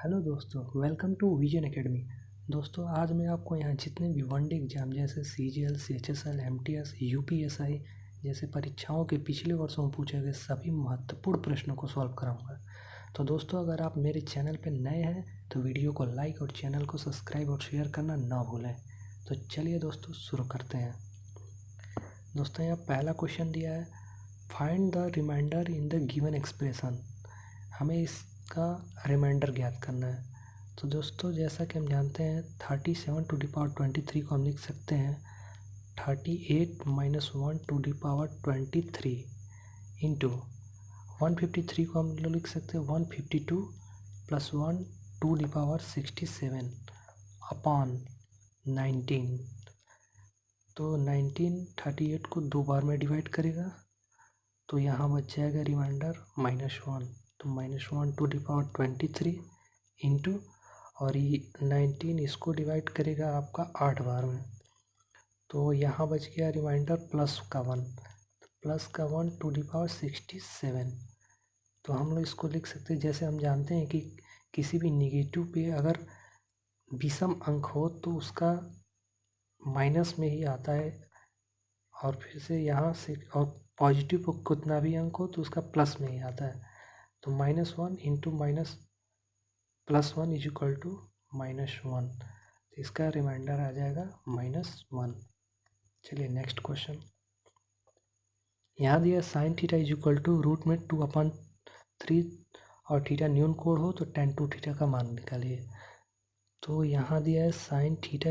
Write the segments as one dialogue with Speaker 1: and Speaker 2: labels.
Speaker 1: Hello दोस्तों, welcome to vision academy. दोस्तों, आज मैं आपको यहाँ जितने भी वनडे एग्जाम जैसे CGL, CHSL, MTS, UPSI जैसे परीक्षाओं के पिछले वर्षों में पूछे गए सभी महत्वपूर्ण प्रश्नों को सॉल्व कराऊंगा। तो दोस्तों, अगर आप मेरे चैनल पर नए हैं तो वीडियो को लाइक और चैनल को सब्सक्राइब और शेयर करना ना भूलें। तो चलिए दोस्तों, शुरू करते हैं। दोस्तों, यहाँ पहला क्वेश्चन दिया है, find the reminder in the given expression. हमें इसका रिमाइंडर ज्ञात करना है। तो दोस्तों, जैसा कि हम जानते हैं 37 को हम लिख सकते हैं 38 - 1 इंटू 153 को हम लोग लिख सकते हैं 152 + 1 अपॉन 19। तो 19 38 को 2 बार में डिवाइड करेगा तो यहाँ बच जाएगा रिमाइंडर -1। तो -1 इंटू और ये 19 इसको डिवाइड करेगा आपका 8 बार में, तो यहाँ बच गया रिमाइंडर +1 +1 तो हम लोग इसको लिख सकते हैं, जैसे हम जानते हैं कि किसी भी निगेटिव पे अगर विषम अंक हो तो उसका माइनस में ही आता है, और फिर से यहाँ से और पॉजिटिव को कितना भी अंक हो तो उसका प्लस में ही आता है। तो -1 इंटू +1 = -1, तो इसका रिमाइंडर आ जाएगा -1। चलिए नेक्स्ट क्वेश्चन। यहाँ दिया sin थीटा √2/3 और थीटा न्यून कोण हो तो tan 2 थीटा का मान निकालिए। तो यहाँ दिया है sin थीटा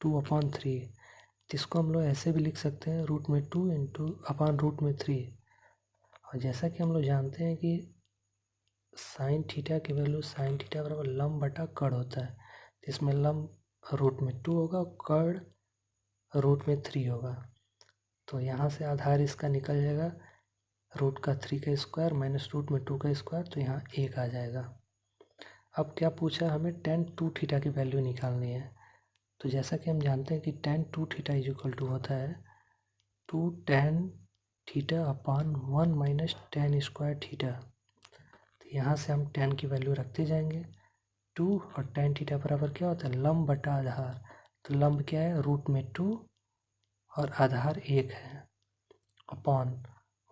Speaker 1: √2/3, जिसको हम लोग ऐसे भी लिख सकते हैं √2 √3। और जैसा कि हम लोग जानते हैं कि sin थीटा की वैल्यू sin थीटा बराबर लंब बटा कड़ होता है, जिसमें लंब √2 होगा और कड़ √3 होगा। तो यहाँ से आधार इसका निकल जाएगा √3 का स्क्वायर माइनस √2 का स्क्वायर, तो यहाँ 1 आ जाएगा। अब क्या पूछा, हमें tan 2 थीटा की वैल्यू निकालनी है। तो जैसा कि हम जानते हैं कि tan 2 थीटा = होता है 2 tan theta upon 1 - tan square theta. तो यहाँ से हम tan की वैल्यू रखते जाएंगे 2, और tan थीटा बराबर क्या होता है, लंब बटा आधार। तो लंब क्या है, √2 और आधार 1 है, अपॉन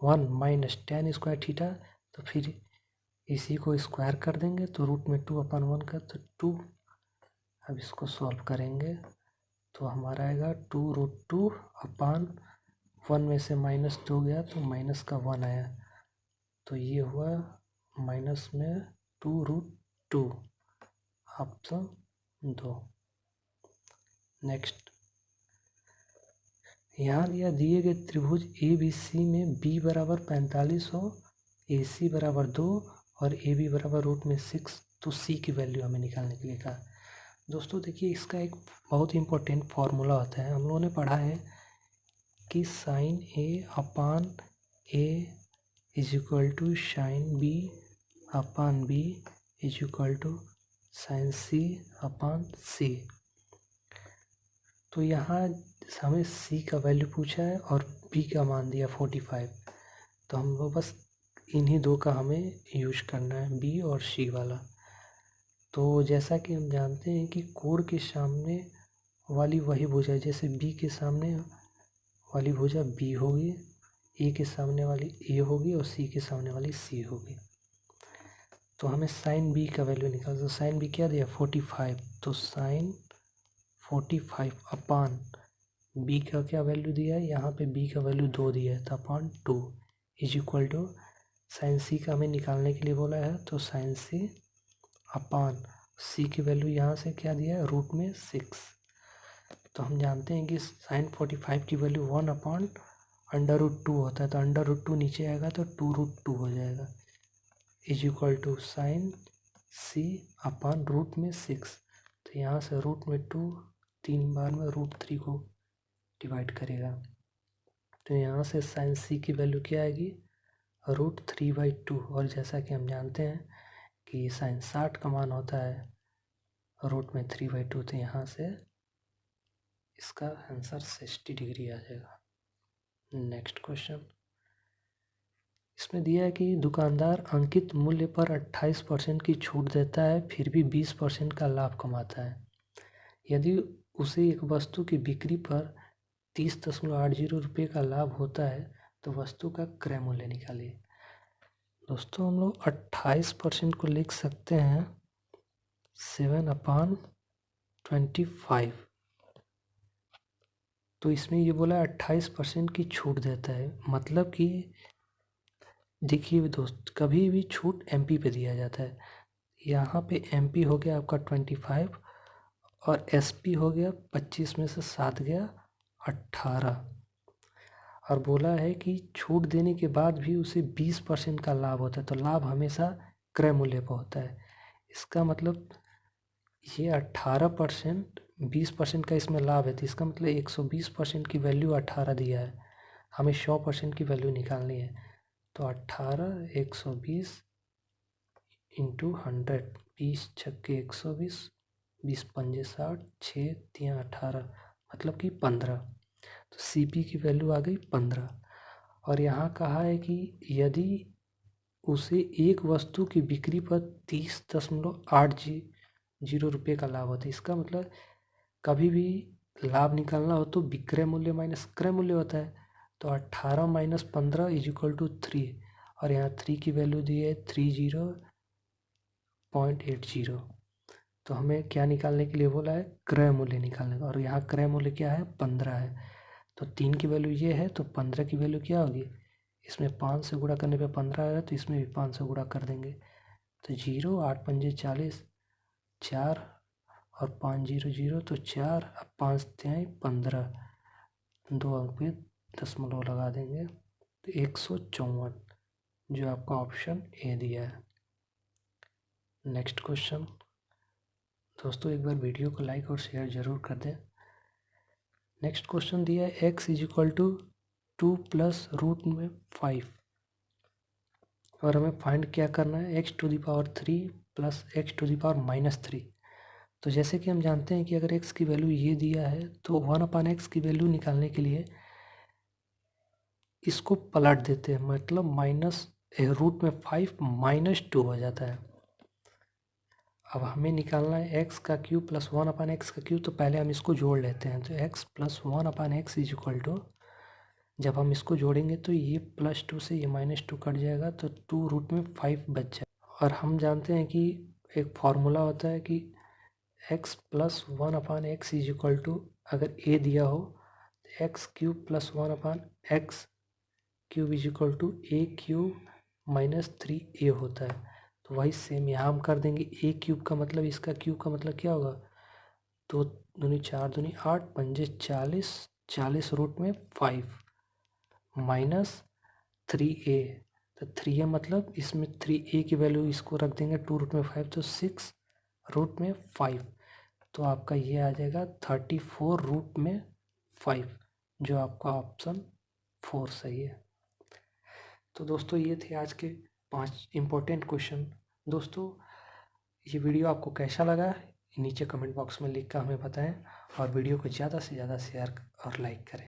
Speaker 1: 1 - tan स्क्वायर थीटा। तो फिर इसी को स्क्वायर कर देंगे तो √2/1 का तो 2। अब इसको सॉल्व करेंगे तो हमारा आएगा 2√2/1 में से -2 गया तो -1 आया, तो ये हुआ माइनस में 2√2, ऑप्शन 2। नेक्स्ट, यहाँ दिए गए त्रिभुज ABC में B बराबर 45 हो, AC बराबर 2 और AB बराबर √6, तो C की वैल्यू हमें निकालने के लिए कहा। दोस्तों देखिए, इसका एक बहुत इंपॉर्टेंट फार्मूला होता है, हम लोगों ने पढ़ा है कि sin A upon A = sin B upon B = sin C upon C। तो यहाँ हमें C का वैल्यू पूछा है और B का मान दिया 45, तो हम लोग बस इन्हीं दो का हमें यूज करना है, B और C वाला। तो जैसा कि हम जानते हैं कि कोण के सामने वाली वही भुजा, जैसे B के सामने वाली भुजा B होगी, A के सामने वाली A होगी और C के सामने वाली C होगी। तो हमें sin B का वैल्यू निकाल, तो sin B क्या दिया 45, तो sin 45 अपॉन B का क्या वैल्यू दिया है, यहाँ पे B का वैल्यू 2 दिया है, तो अपॉन 2 = sin C का हमें निकालने के लिए बोला है, तो sin C अपॉन C की वैल्यू यहाँ से क्या दिया है √6। तो हम जानते हैं कि sin 45 की वैल्यू 1/√2 होता है, तो √2 नीचे आएगा तो 2√2 हो जाएगा, = sin C अपॉन √6। तो यहाँ से √2 3 बार में √3 को डिवाइड करेगा, तो यहाँ से sin C की वैल्यू क्या आएगी √3/2। और जैसा कि हम जानते हैं कि sin 60 का मान होता है √3/2, तो यहाँ से इसका आंसर 60 डिग्री आ जाएगा। नेक्स्ट क्वेश्चन, इसमें दिया है कि दुकानदार अंकित मूल्य पर 28% की छूट देता है, फिर भी 20% का लाभ कमाता है। यदि उसे एक वस्तु की बिक्री पर 30.80 रुपये का लाभ होता है तो वस्तु का क्रय मूल्य निकालिए। दोस्तों हम लोग 28% को लिख सकते हैं 7/25। तो इसमें ये बोला 28% की छूट देता है, मतलब कि देखिए दोस्त, कभी भी छूट एमपी पे दिया जाता है। यहाँ पे एमपी हो गया आपका 25 और एसपी हो गया 25 में से 7 गया 18, और बोला है कि छूट देने के बाद भी उसे 20% का लाभ होता है। तो लाभ हमेशा क्रय मूल्य पर होता है। इसका मतलब ये 18%, 20% का इसमें लाभ है, तो इसका मतलब 120% की वैल्यू 18 दिया है, हमें 100% की वैल्यू निकालनी है। तो 18 120 इंटू 100, 20 छक्के 120, 20 पंजे 60, 6 3 18, मतलब कि 15। तो सीपी की वैल्यू आ गई 15। और यहाँ कहा है कि यदि उसे एक वस्तु की बिक्री पर 30.80 रुपये का लाभ होता है, इसका मतलब कभी भी लाभ निकालना हो तो विक्रय मूल्य माइनस क्रय मूल्य होता है। तो 18 माइनस 15 इज इक्वल टू 3, और यहाँ 3 की वैल्यू दी है 30.80। तो हमें क्या निकालने के लिए बोला है? क्रय मूल्य निकालने का, और यहाँ क्रय मूल्य क्या है? 15 है। तो 3 की वैल्यू ये है, तो 15 की वैल्यू क्या होगी? इसमें 5 से गुणा करने पे 15 आएगा, तो इसमें भी 5 से गुणा कर देंगे। तो 0 8 पंजे 40, 4 और 5 0 0, तो 4, अब 5 तिहाई 15, 2 अंक पे दशमलव लगा देंगे, तो 154, जो आपका ऑप्शन ए दिया है। Next question. दोस्तों एक बार वीडियो को लाइक और शेयर ज़रूर कर दें। नेक्स्ट क्वेश्चन दिया है x is equal to 2 plus root में 5, और हमें फाइंड क्या करना है? x⁻³ प्लस x⁻³ तो जैसे कि हम जानते हैं कि अगर x की वैल्यू ये दिया है तो 1/x की वैल्यू निकालने के लिए इसको पलट देते हैं, मतलब माइनस रूट में 5 -2 हो जाता है। अब हमें निकालना है x का क्यूब प्लस 1/x का क्यूब, तो पहले हम इसको जोड़ लेते हैं। तो x plus 1/x is equal to, जब हम इसको जोड़ेंगे तो ये +2 से ये -2 कट जाएगा, तो 2 रूट में 5 बच जाएगा। और हम जानते हैं कि एक फार्मूला होता है कि x plus 1/x is equal to, अगर a दिया हो तो x cube plus 1/x cube is equal to a cube minus 3a होता है। तो वही सेम यहाँ हम कर देंगे। a क्यूब का मतलब, इसका क्यूब का मतलब क्या होगा? 2 दूनी 4 दूनी 8 पंजे 40, 40 रूट में 5 माइनस 3a, तो 3a मतलब इसमें 3a की वैल्यू इसको रख देंगे 2 रूट में 5, तो 6 रूट में 5, तो आपका ये आ जाएगा 34 रूट में 5, जो आपका ऑप्शन 4 सही है। तो दोस्तों ये थे आज के 5 इम्पोर्टेंट क्वेश्चन। दोस्तों ये वीडियो आपको कैसा लगा नीचे कमेंट बॉक्स में लिख कर हमें बताएं, और वीडियो को ज़्यादा से ज़्यादा शेयर और लाइक करें।